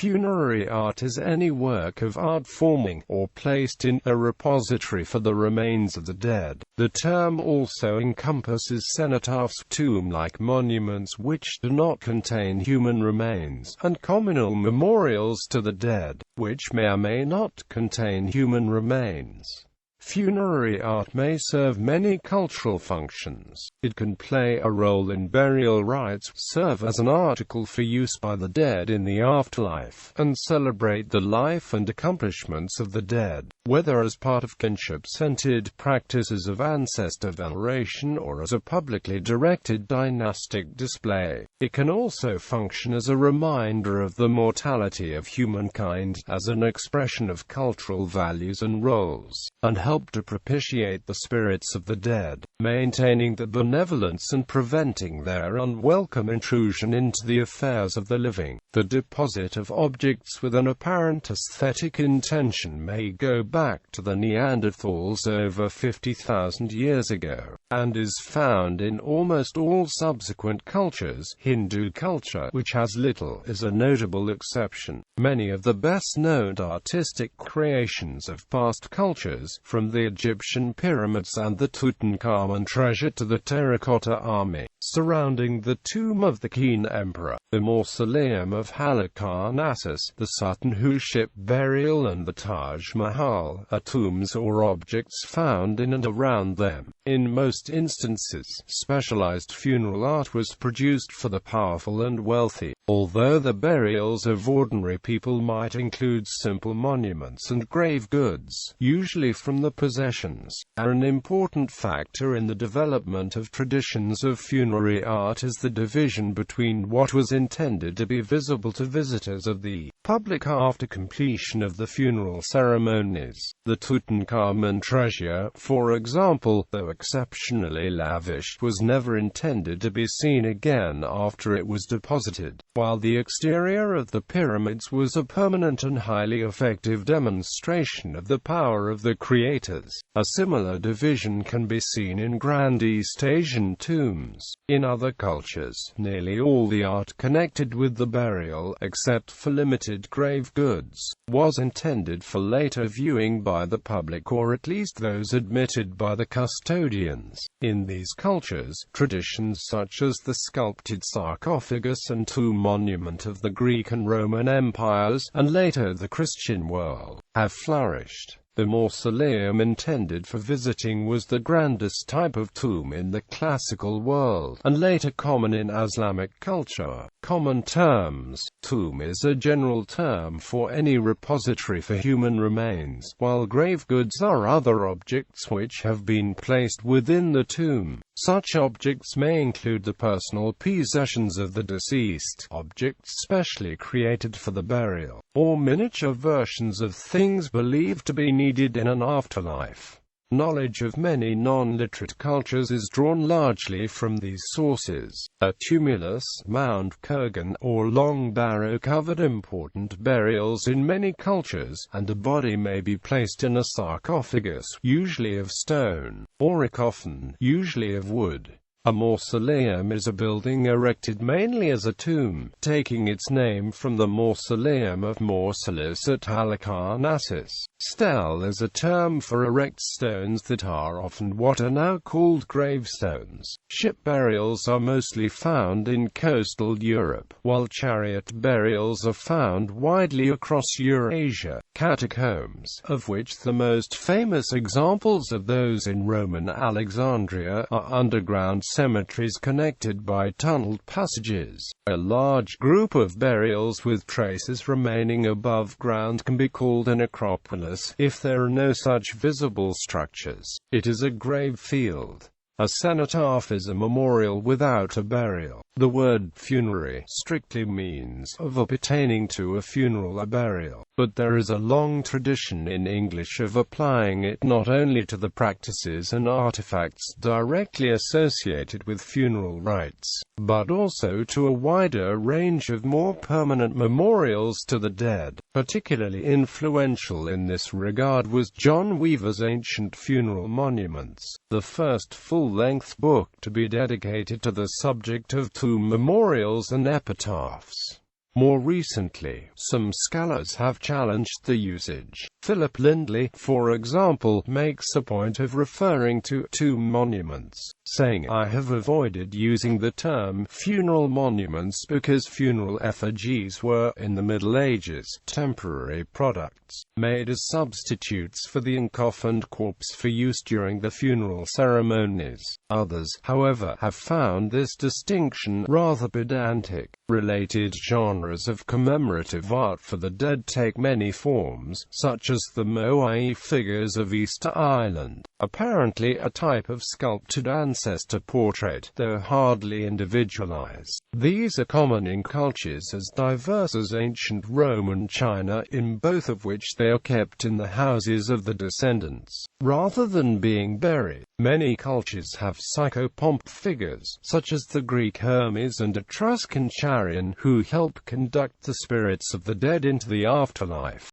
Funerary art is any work of art forming, or placed in, a repository for the remains of the dead. The term also encompasses cenotaphs, tomb-like monuments which do not contain human remains, and communal memorials to the dead, which may or may not contain human remains. Funerary art may serve many cultural functions. It can play a role in burial rites, serve as an article for use by the dead in the afterlife, and celebrate the life and accomplishments of the dead, whether as part of kinship-centred practices of ancestor veneration or as a publicly directed dynastic display. It can also function as a reminder of the mortality of humankind, as an expression of cultural values and roles, and help to propitiate the spirits of the dead, maintaining the benevolence and preventing their unwelcome intrusion into the affairs of the living. The deposit of objects with an apparent aesthetic intention may go back to the Neanderthals over 50,000 years ago, and is found in almost all subsequent cultures. Hindu culture, which has little, is a notable exception. Many of the best-known artistic creations of past cultures, from the Egyptian pyramids and the Tutankhamun treasure to the terracotta army surrounding the tomb of the Qin emperor, the mausoleum of Halicarnassus, the Sutton Hoo ship burial and the Taj Mahal, are tombs or objects found in and around them. In most instances, specialized funeral art was produced for the powerful and wealthy, although the burials of ordinary people might include simple monuments and grave goods, usually from the possessions. An important factor in the development of traditions of funerary art is the division between what was intended to be visible to visitors of the public after completion of the funeral ceremonies. The Tutankhamun treasure, for example, though exceptionally lavish, was never intended to be seen again after it was deposited, while the exterior of the pyramids was a permanent and highly effective demonstration of the power of the creators. A similar division can be seen in Grand East Asian tombs. In other cultures, nearly all the art connected with the burial, except for limited grave goods, was intended for later viewing by the public, or at least those admitted by the custodians. In these cultures, traditions such as the sculpted sarcophagus and tomb monument of the Greek and Roman empires, and later the Christian world, have flourished. The mausoleum intended for visiting was the grandest type of tomb in the classical world, and later common in Islamic culture. Common terms. Tomb is a general term for any repository for human remains, while grave goods are other objects which have been placed within the tomb. Such objects may include the personal possessions of the deceased, objects specially created for the burial, or miniature versions of things believed to be needed in an afterlife. Knowledge of many non-literate cultures is drawn largely from these sources. A tumulus, mound, kurgan, or long barrow covered important burials in many cultures, and a body may be placed in a sarcophagus, usually of stone, or a coffin, usually of wood. A mausoleum is a building erected mainly as a tomb, taking its name from the mausoleum of Mausolus at Halicarnassus. Stele is a term for erect stones that are often what are now called gravestones. Ship burials are mostly found in coastal Europe, while chariot burials are found widely across Eurasia. Catacombs, of which the most famous examples of those in Roman Alexandria, are underground cemeteries connected by tunneled passages. A large group of burials with traces remaining above ground can be called a necropolis, if there are no such visible structures. It is a grave field. A cenotaph is a memorial without a burial. The word funerary strictly means of appertaining to a funeral or burial, but there is a long tradition in English of applying it not only to the practices and artifacts directly associated with funeral rites, but also to a wider range of more permanent memorials to the dead. Particularly influential in this regard was John Weaver's Ancient Funeral Monuments, the first full-length book to be dedicated to the subject of tomb memorials and epitaphs. More recently, some scholars have challenged the usage. Philip Lindley, for example, makes a point of referring to tomb monuments, saying, "I have avoided using the term funeral monuments because funeral effigies were, in the Middle Ages, temporary products, made as substitutes for the encoffined corpse for use during the funeral ceremonies." Others, however, have found this distinction rather pedantic. Related genres of commemorative art for the dead take many forms, such as the moai figures of Easter Island, apparently a type of sculptured ancestor portrait, though hardly individualized. These are common in cultures as diverse as ancient Rome and China, in both of which they are kept in the houses of the descendants, rather than being buried. Many cultures have psychopomp figures, such as the Greek Hermes and Etruscan Charion, who help conduct the spirits of the dead into the afterlife.